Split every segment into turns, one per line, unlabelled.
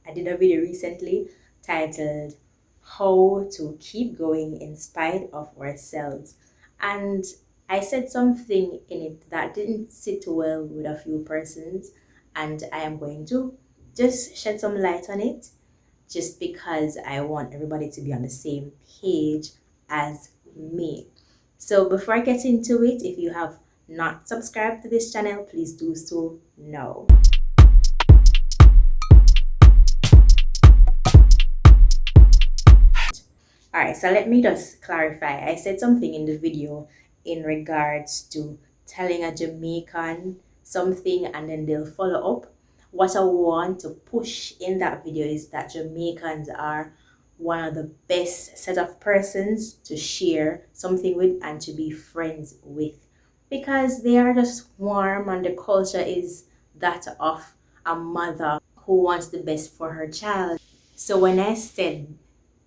I did a video recently titled How to Keep Going in Spite of Ourselves. And I said something in it that didn't sit well with a few persons, and I am going to just shed some light on it just because I want everybody to be on the same page as me. So before I get into it, if you have not subscribed to this channel, please do so now. Alright, so let me just clarify. I said something in the video in regards to telling a Jamaican something and then they'll follow up. What I want to push in that video is that Jamaicans are one of the best set of persons to share something with and to be friends with, because they are just warm and the culture is that of a mother who wants the best for her child. So when I said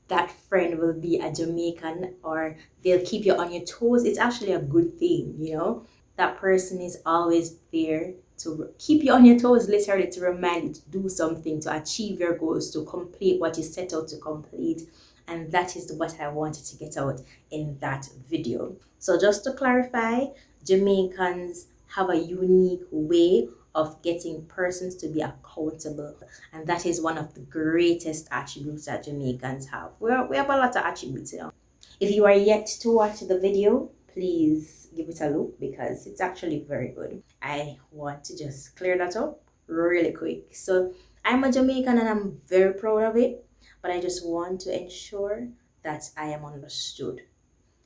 that friend will be a Jamaican or they'll keep you on your toes, it's actually a good thing, you know? That person is always there to keep you on your toes, literally to remind you to do something, to achieve your goals, to complete what you set out to complete. And that is what I wanted to get out in that video. So just to clarify, Jamaicans have a unique way of getting persons to be accountable, and that is one of the greatest attributes that Jamaicans have. We have a lot of attributes, you know. If you are yet to watch the video, please give it a look because it's actually very good. I want to just clear that up really quick. So I'm a Jamaican and I'm very proud of it, but I just want to ensure that I am understood.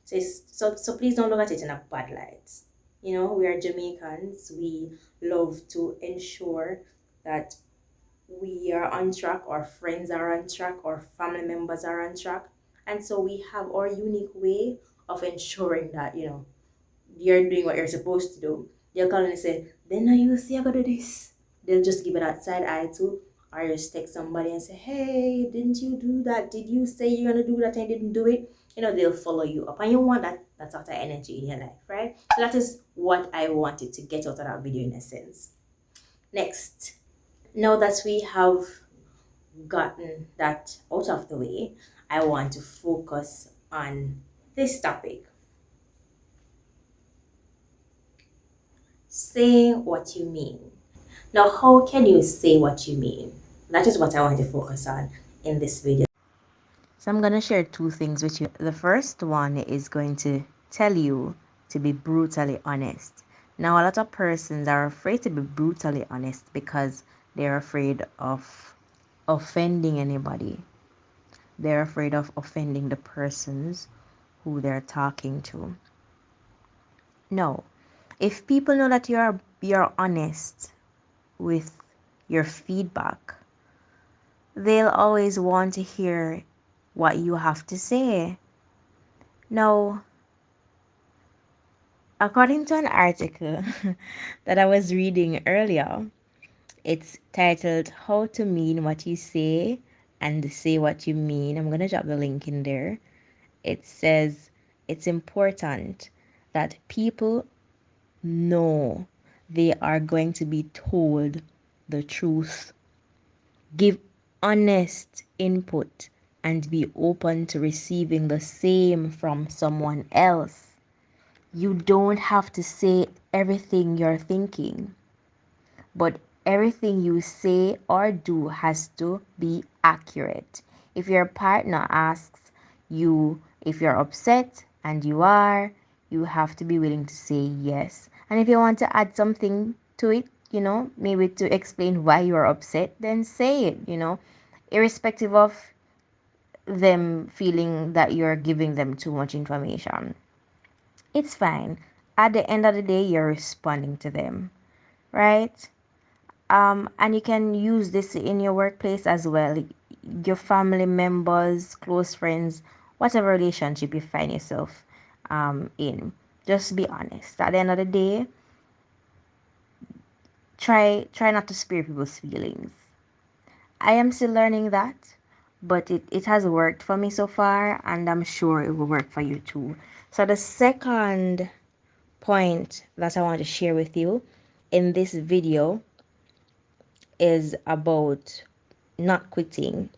So please don't look at it in a bad light. You know, we are Jamaicans. We love to ensure that we are on track, our friends are on track, our family members are on track. And so we have our unique way of ensuring that, you know, you're doing what you're supposed to do. They'll call and say, then you see I gotta do this. They'll just give it that side eye too. Or just text somebody and say, hey, didn't you do that? Did you say you're gonna do that and didn't do it? You know, they'll follow you up. And you want that sort of energy in your life, right? So that is what I wanted to get out of that video in a sense. Next, now that we have gotten that out of the way, I want to focus on this topic. Say what you mean. Now, how can you say what you mean? That is what I want to focus on in this video.
So I'm going to share two things with you. The first one is going to tell you to be brutally honest. Now, a lot of persons are afraid to be brutally honest because they're afraid of offending anybody. They're afraid of offending the persons who they're talking to. No. If people know that you're honest with your feedback, they'll always want to hear what you have to say. Now, according to an article that I was reading earlier, it's titled How to Mean What You Say and Say What You Mean. I'm going to drop the link in there. It says it's important that people know they are going to be told the truth. Give honest input and be open to receiving the same from someone else. You don't have to say everything you're thinking, but everything you say or do has to be accurate. If your partner asks you if you're upset, and you have to be willing to say yes. And if you want to add something to it, you know, maybe to explain why you're upset, then say it, you know, irrespective of them feeling that you're giving them too much information. It's fine. At the end of the day, you're responding to them, right? And you can use this in your workplace as well, your family members, close friends, whatever relationship you find yourself in. Just be honest. At the end of the day, try not to spare people's feelings. I am still learning that, but it has worked for me so far, and I'm sure it will work for you too. So the second point that I want to share with you in this video is about not quitting.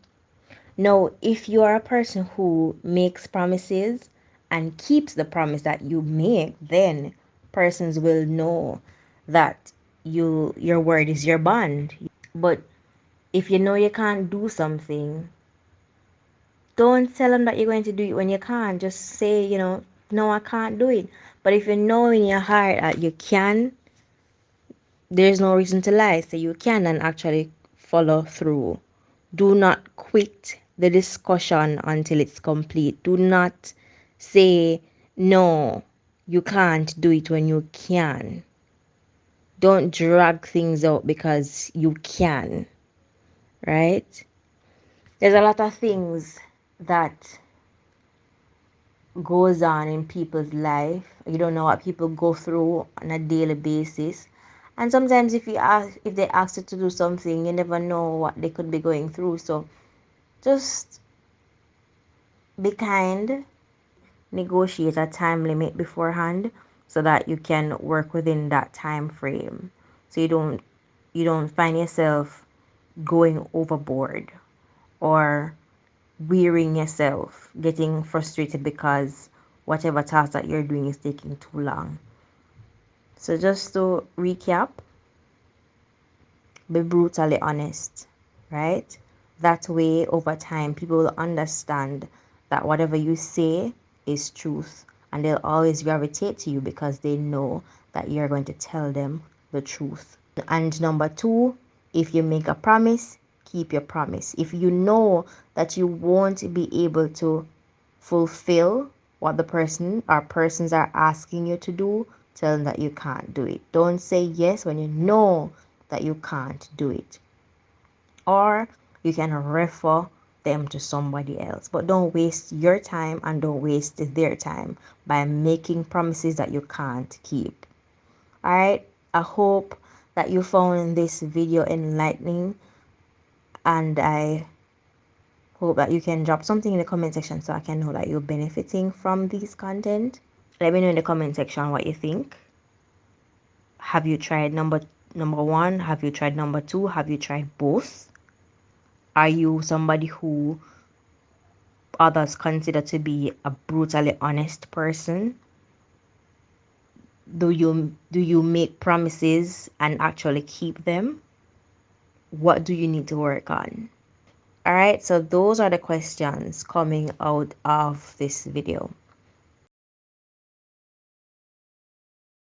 No, if you are a person who makes promises and keeps the promise that you make, then persons will know that your word is your bond. But if you know you can't do something, don't tell them that you're going to do it when you can't. Just say, no, I can't do it. But if you know in your heart that you can, there's no reason to lie. So you can and actually follow through. Do not quit the discussion until it's complete. Do not say, no, you can't do it when you can. Don't drag things out because you can, right? There's a lot of things that goes on in people's life. You don't know what people go through on a daily basis. And sometimes if they ask you to do something, you never know what they could be going through. So just be kind, negotiate a time limit beforehand so that you can work within that time frame. So you don't find yourself going overboard or wearing yourself, getting frustrated because whatever task that you're doing is taking too long. So, just to recap, be brutally honest, right? That way, over time, people will understand that whatever you say is truth and they'll always gravitate to you because they know that you're going to tell them the truth. And number two, if you make a promise, keep your promise. If you know that you won't be able to fulfill what the person or persons are asking you to do, tell them that you can't do it. Don't say yes when you know that you can't do it. Or you can refer them to somebody else. But don't waste your time and don't waste their time by making promises that you can't keep. Alright, I hope that you found this video enlightening and I hope that you can drop something in the comment section so I can know that you're benefiting from this content. Let me know in the comment section what you think. Have you tried number one? Have you tried number two? Have you tried both? Are you somebody who others consider to be a brutally honest person? Do you make promises and actually keep them? What do you need to work on? All right, so those are the questions coming out of this video.